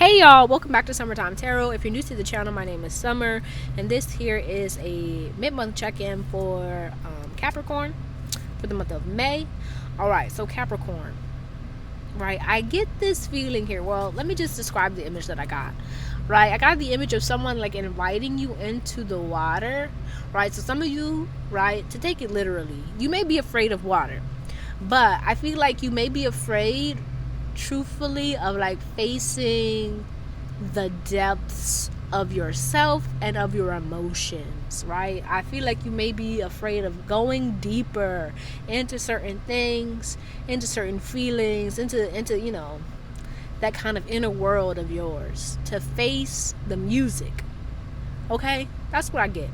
Hey y'all, welcome back to Summertime Tarot. If you're new to the channel, my name is Summer, and this here is a mid-month check-in for Capricorn for the month of May. Alright, so Capricorn, right, I get this feeling here. Well, let me just describe the image that I got. Right, I got the image of someone like inviting you into the water. Right, so some of you, right, to take it literally, you may be afraid of water, but I feel like you may be afraid truthfully of like facing the depths of yourself and of your emotions. Right, I feel like you may be afraid of going deeper into certain things, into certain feelings, into you know, that kind of inner world of yours, to face the music. Okay, that's what I get.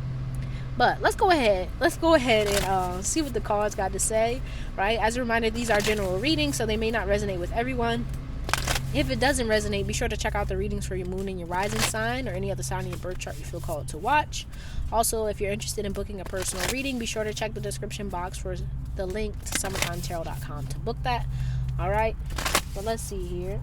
But let's go ahead and see what the cards got to say. Right, as a reminder, these are general readings, so they may not resonate with everyone. If it doesn't resonate, be sure to check out the readings for your moon and your rising sign, or any other sign in your birth chart you feel called to watch. Also, if you're interested in booking a personal reading, be sure to check the description box for the link to summertimetarot.com to book that. All right, but let's see here.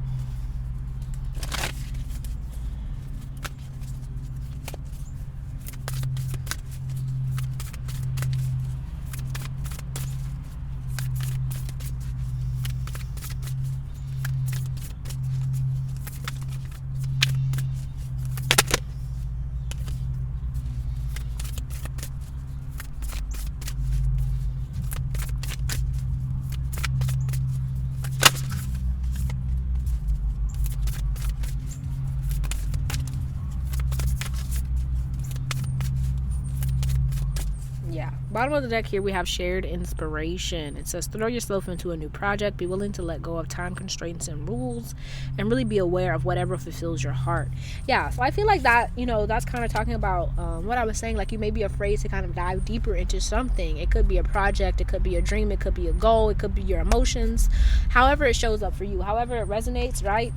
Yeah, bottom of the deck here we have shared inspiration. It says throw yourself into a new project, be willing to let go of time constraints and rules, and really be aware of whatever fulfills your heart. Yeah, so I feel like that, you know, that's kind of talking about what I was saying. Like, you may be afraid to kind of dive deeper into something. It could be a project, it could be a dream, it could be a goal, it could be your emotions, however it shows up for you, however it resonates. Right,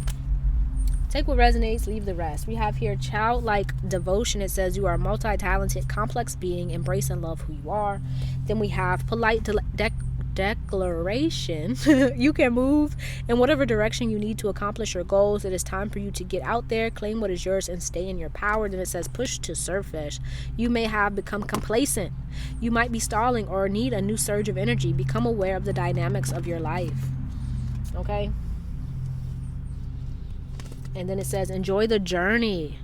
take what resonates, leave the rest. We have here childlike devotion. It says you are a multi-talented, complex being. Embrace and love who you are. Then we have polite declaration. You can move in whatever direction you need to accomplish your goals. It is time for you to get out there, claim what is yours, and stay in your power. Then it says push to surface. You may have become complacent. You might be stalling or need a new surge of energy. Become aware of the dynamics of your life. Okay. And then it says, enjoy the journey.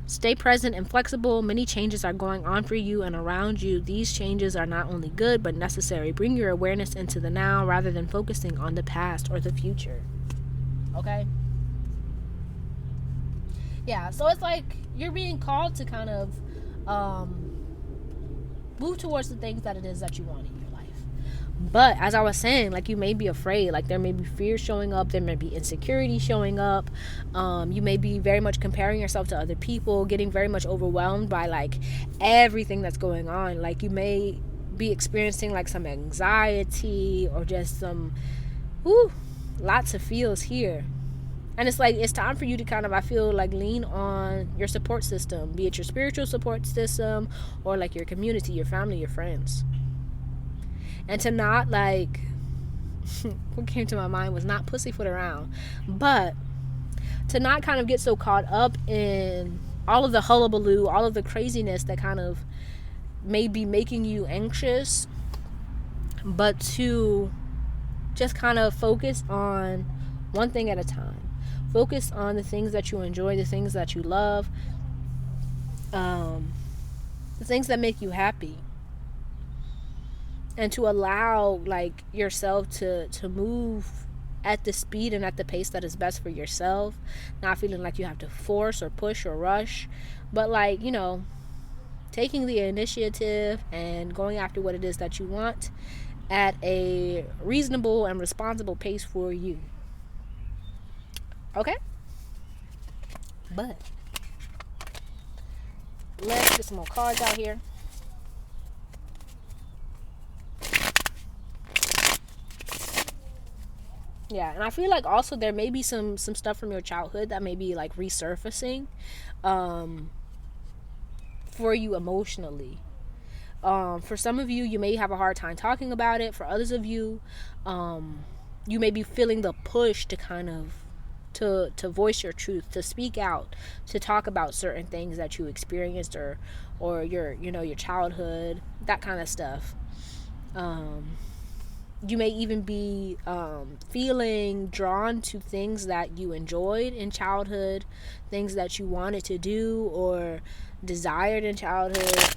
Stay present and flexible. Many changes are going on for you and around you. These changes are not only good, but necessary. Bring your awareness into the now rather than focusing on the past or the future. Okay? Yeah, so it's like you're being called to kind of move towards the things that it is that you want in your life. But as I was saying, like, you may be afraid. Like, there may be fear showing up, there may be insecurity showing up. You may be very much comparing yourself to other people, getting very much overwhelmed by like everything that's going on. Like, you may be experiencing like some anxiety or just some lots of feels here. And it's like, it's time for you to kind of, I feel like, lean on your support system, be it your spiritual support system or like your community, your family, your friends. And to not like, what came to my mind was not pussyfoot around, but to not kind of get so caught up in all of the hullabaloo, all of the craziness that kind of may be making you anxious, but to just kind of focus on one thing at a time. Focus on the things that you enjoy, the things that you love, the things that make you happy. And to allow like yourself to move at the speed and at the pace that is best for yourself, not feeling like you have to force or push or rush, but like, you know, taking the initiative and going after what it is that you want at a reasonable and responsible pace for you. Okay? But let's get some more cards out here. Yeah, and I feel like also there may be some stuff from your childhood that may be like resurfacing for you emotionally. For some of you, you may have a hard time talking about it. For others of you, you may be feeling the push to kind of to voice your truth, to speak out, to talk about certain things that you experienced, or your, you know, your childhood, that kind of stuff. You may even be feeling drawn to things that you enjoyed in childhood, things that you wanted to do or desired in childhood.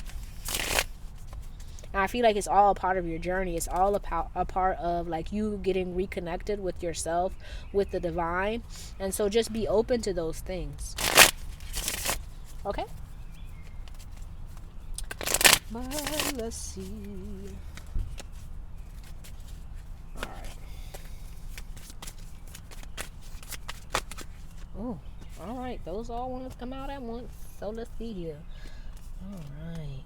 And I feel like it's all a part of your journey. It's all a part of like you getting reconnected with yourself, with the divine. And so just be open to those things. Okay? But let's see. Oh, all right. Those all want to come out at once. So let's see here. All right.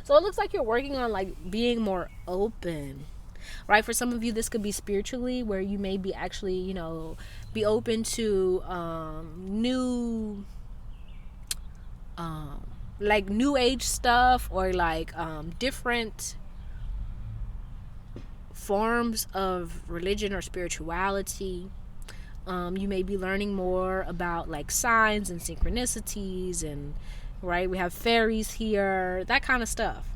So it looks like you're working on like being more open, right? For some of you, this could be spiritually, where you may be actually, you know, be open to new like new age stuff, or like different forms of religion or spirituality. You may be learning more about like signs and synchronicities, and right, we have fairies here, that kind of stuff.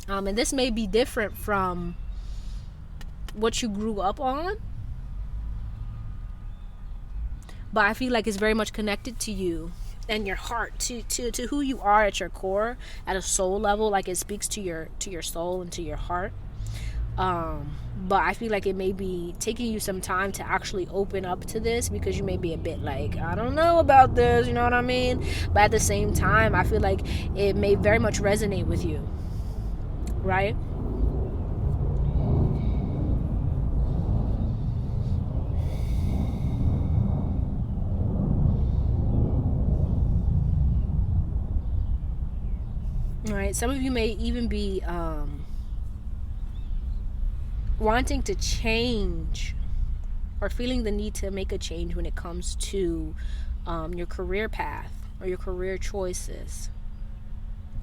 And this may be different from what you grew up on, but I feel like it's very much connected to you and your heart, to who you are at your core, at a soul level. Like it speaks to your soul and to your heart. But I feel like it may be taking you some time to actually open up to this, because you may be a bit like, I don't know about this, you know what I mean? But at the same time, I feel like it may very much resonate with you, right? All right, some of you may even be wanting to change, or feeling the need to make a change when it comes to your career path or your career choices.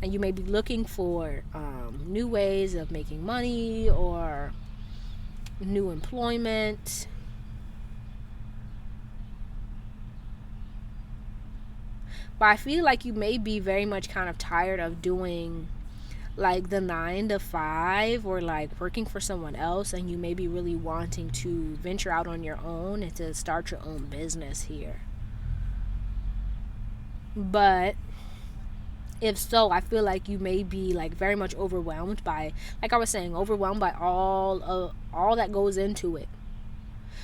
And you may be looking for new ways of making money or new employment. But I feel like you may be very much kind of tired of doing like the 9 to 5, or like working for someone else, and you may be really wanting to venture out on your own and to start your own business here. But if so, I feel like you may be like very much overwhelmed by, like I was saying, overwhelmed by all that goes into it.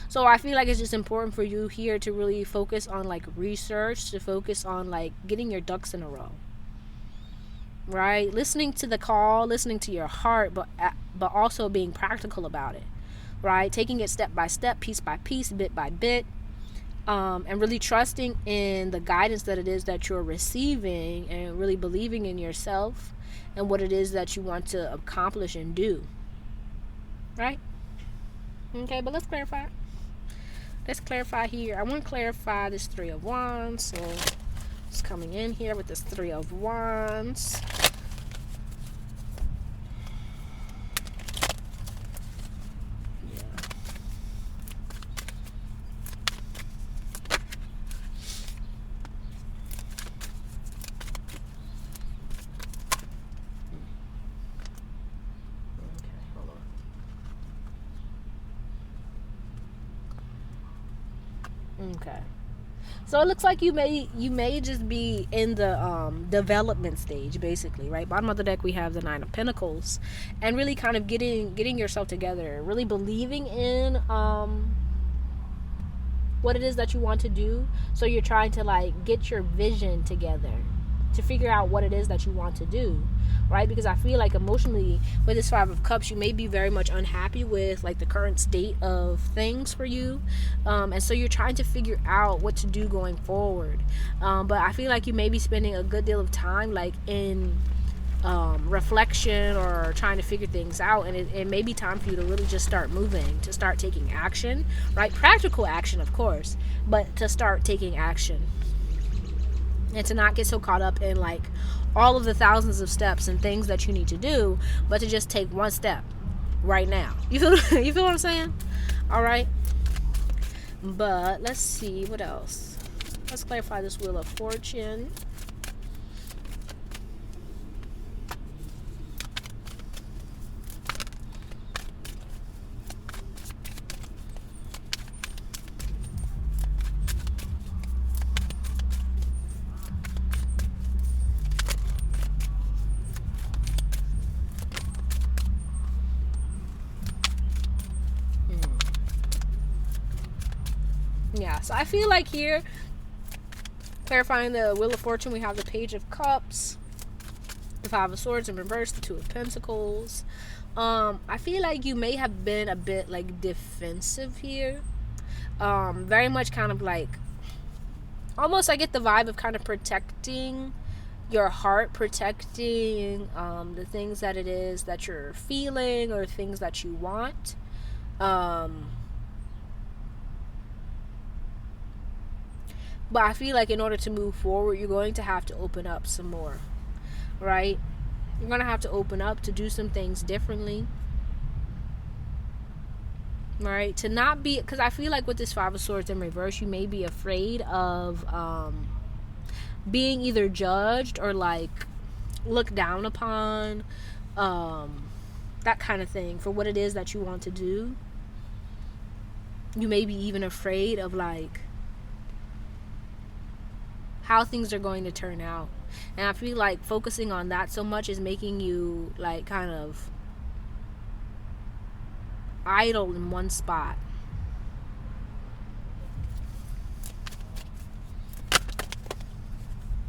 So I feel like it's just important for you here to really focus on like research, to focus on like getting your ducks in a row, right? Listening to the call, listening to your heart, but also being practical about it, right? Taking it step by step, piece by piece, bit by bit, and really trusting in the guidance that it is that you're receiving, and really believing in yourself and what it is that you want to accomplish and do, right? Okay, but let's clarify. Let's clarify here. I want to clarify this 3 of Wands. So it's coming in here with this 3 of Wands. Okay. So it looks like you may just be in the development stage, basically, right? Bottom of the deck, we have the 9 of Pentacles, and really kind of getting yourself together, really believing in what it is that you want to do. So you're trying to like get your vision together to figure out what it is that you want to do, right? Because I feel like emotionally, with this 5 of Cups, you may be very much unhappy with like the current state of things for you, and so you're trying to figure out what to do going forward. But I feel like you may be spending a good deal of time like in reflection, or trying to figure things out, and it may be time for you to really just start moving, to start taking action, right? Practical action, of course, but to start taking action. and to not get so caught up in like all of the thousands of steps and things that you need to do, but to just take one step right now. You feel you feel what I'm saying? All right. But let's see what else. Let's clarify this Wheel of Fortune. Yeah, so I feel like here, clarifying the Wheel of Fortune, we have the Page of Cups, the Five of Swords in reverse, the Two of Pentacles. I feel like you may have been a bit like defensive here. Very much kind of like, almost I get the vibe of kind of protecting your heart, protecting the things that it is that you're feeling or things that you want. But I feel like in order to move forward, you're going to have to open up some more, right? You're going to have to open up to do some things differently, right? To not be, because I feel like with this Five of Swords in reverse, you may be afraid of being either judged or like looked down upon, that kind of thing, for what it is that you want to do. You may be even afraid of like how things are going to turn out. And I feel like focusing on that so much is making you like kind of idle in one spot.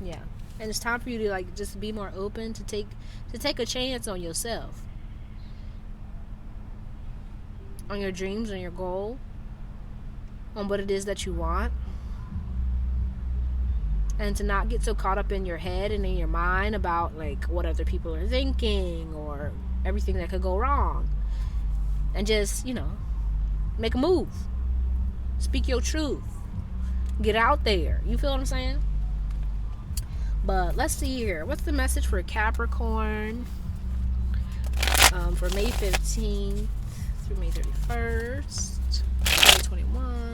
Yeah. And it's time for you to like just be more open, to take a chance on yourself, on your dreams, on your goal, on what it is that you want. And to not get so caught up in your head and in your mind about like what other people are thinking or everything that could go wrong. And just, you know, make a move. Speak your truth. Get out there. You feel what I'm saying? But let's see here. What's the message for Capricorn for May 15th through May 31st, 2021?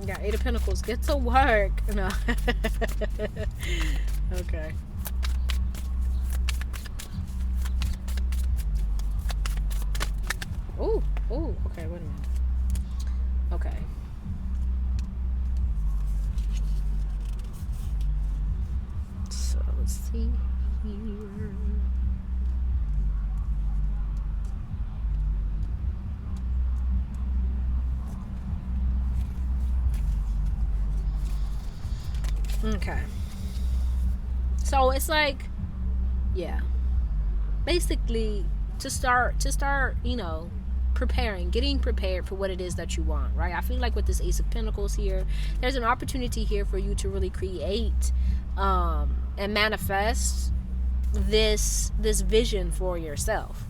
Got Eight of Pentacles. Get to work. No. Okay. Oh, okay, wait a minute. Okay. So let's see here. Okay. So it's like, yeah. Basically, to start, you know, getting prepared for what it is that you want, right? I feel like with this Ace of Pentacles here, there's an opportunity here for you to really create and manifest this vision for yourself,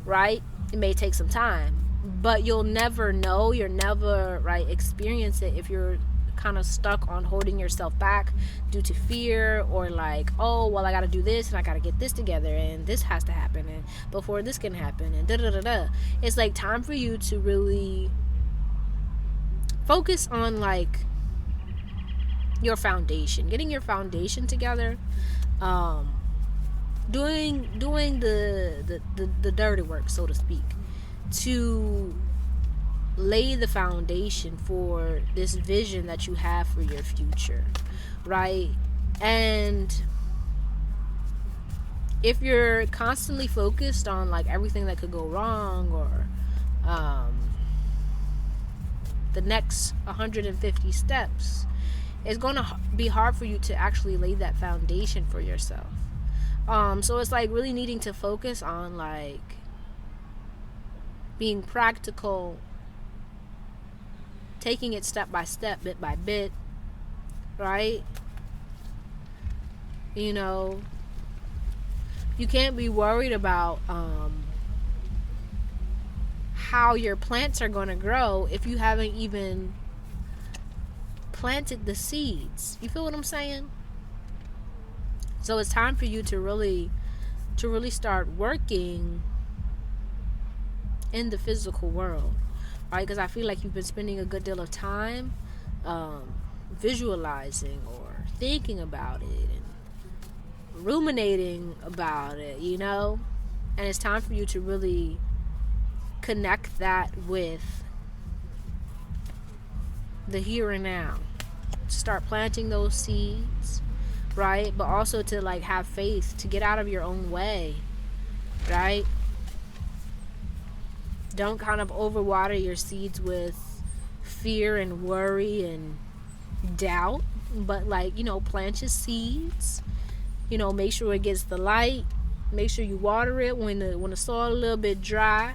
right? It may take some time, but you'll never know, you'll never, right, experience it if you're kind of stuck on holding yourself back due to fear, or like, oh well, I gotta do this and I gotta get this together and this has to happen and before this can happen and da da da da. It's like time for you to really focus on like your foundation, getting your foundation together, doing the dirty work, so to speak, to lay the foundation for this vision that you have for your future, right? And if you're constantly focused on like everything that could go wrong, or the next 150 steps, it's going to be hard for you to actually lay that foundation for yourself. So it's like really needing to focus on like being practical taking it step by step, bit by bit, right? You know, you can't be worried about how your plants are going to grow if you haven't even planted the seeds. You feel what I'm saying? So it's time for you to really start working in the physical world, right? Because I feel like you've been spending a good deal of time visualizing or thinking about it and ruminating about it, you know? And it's time for you to really connect that with the here and now. Start planting those seeds, right? But also to like have faith, to get out of your own way, right? Don't kind of overwater your seeds with fear and worry and doubt, but like, you know, plant your seeds, you know, make sure it gets the light, make sure you water it when the soil a little bit dry,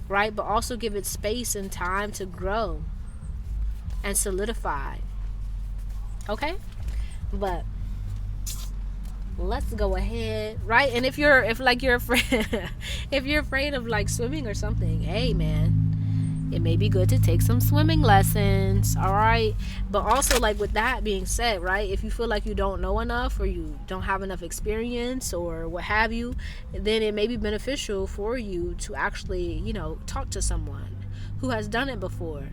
right? But also give it space and time to grow and solidify. Okay? But let's go ahead, right? And if you're afraid if you're afraid of like swimming or something, hey man, it may be good to take some swimming lessons, all right? But also, like, with that being said, right, if you feel like you don't know enough or you don't have enough experience or what have you, then it may be beneficial for you to actually, you know, talk to someone who has done it before.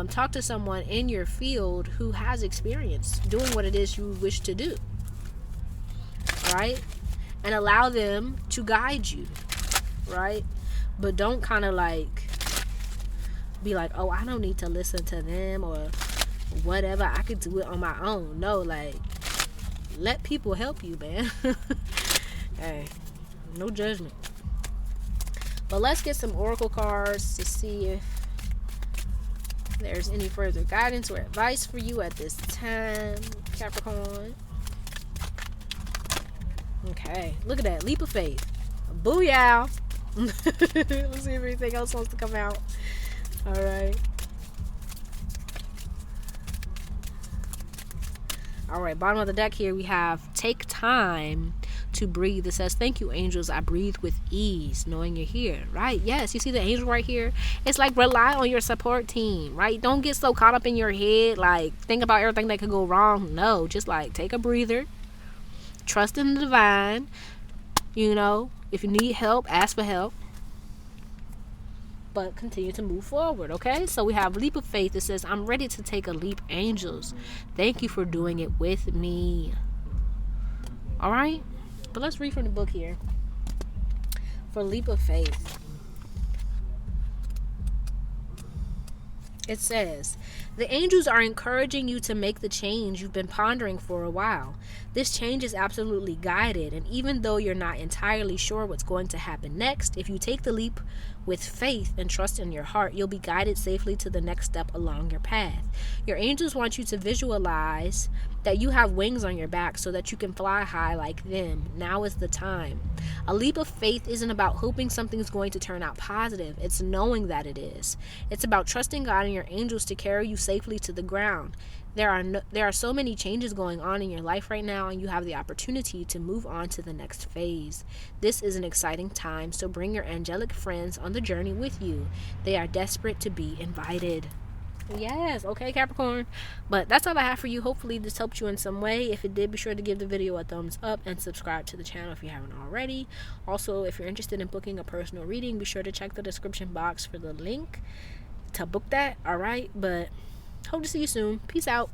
Talk to someone in your field who has experience doing what it is you wish to do, right? And allow them to guide you, right? But don't kind of like be like, oh, I don't need to listen to them or whatever, I could do it on my own. No, like, let people help you, man. Hey, no judgment. But let's get some oracle cards to see if there's any further guidance or advice for you at this time, Capricorn. Okay, look at that leap of faith. Booyah. Let's see if anything else wants to come out. All right. All right, bottom of the deck here we have take time to breathe. It says, thank you, angels. I breathe with ease, knowing you're here, right? Yes, you see the angel right here? It's like rely on your support team, right? Don't get so caught up in your head, like think about everything that could go wrong. No, just like take a breather. Trust in the divine. You know, if you need help, ask for help. But continue to move forward, okay? So we have leap of faith. It says, I'm ready to take a leap, angels. Thank you for doing it with me. All right? But let's read from the book here. For leap of faith, it says, the angels are encouraging you to make the change you've been pondering for a while. This change is absolutely guided, and even though you're not entirely sure what's going to happen next, if you take the leap with faith and trust in your heart, you'll be guided safely to the next step along your path. Your angels want you to visualize that you have wings on your back so that you can fly high like them. Now is the time. A leap of faith isn't about hoping something's going to turn out positive. It's knowing that it is. It's about trusting God and your angels to carry you safely to the ground. There are so many changes going on in your life right now, and you have the opportunity to move on to the next phase. This is an exciting time, so bring your angelic friends on the journey with you. They are desperate to be invited. Yes, okay, Capricorn. But that's all I have for you. Hopefully this helped you in some way. If it did, be sure to give the video a thumbs up and subscribe to the channel if you haven't already. Also, if you're interested in booking a personal reading, be sure to check the description box for the link to book that. All right, but hope to see you soon. Peace out.